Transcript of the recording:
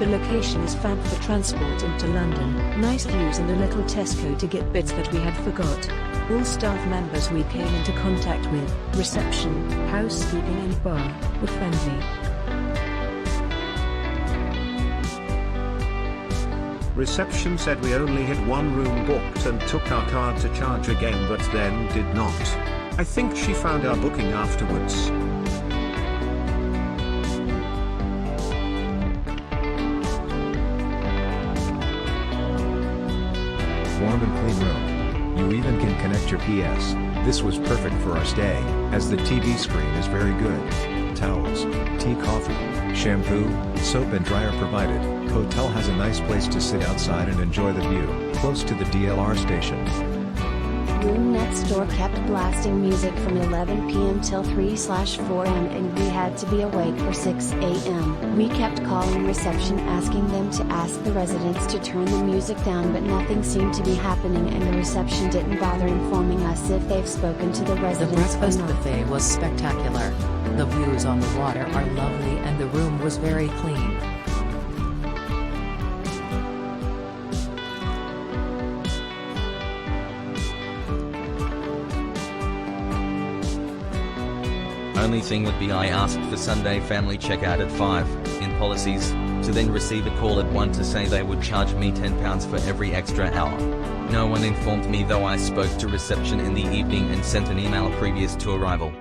The location is fab for transport into London. Nice views and a little Tesco to get bits that we had forgot. All staff members we came into contact with, reception, housekeeping and bar, were friendly. Reception said we only had one room booked and took our card to charge again but then did not. I think she found our booking afterwards. Warm and clean room. You even can connect your PS. This was perfect for our stay, as the TV screen is very good. Towels, tea, coffee, shampoo, soap and dryer provided. Hotel has a nice place to sit outside and enjoy the view, close to the DLR station. Room next door kept blasting music from 11 p.m. till 3/4 am and we had to be awake for 6 a.m. We kept calling reception asking them to ask the residents to turn the music down but nothing seemed to be happening and the reception didn't bother informing us if they've spoken to the The residents breakfast or not. buffet was spectacular. The views on the water are lovely and the room was very clean. Only thing would be I asked for Sunday family checkout at 5, in policies, to then receive a call at 1 to say they would charge me £10 for every extra hour. No one informed me though I spoke to reception in the evening and sent an email previous to arrival.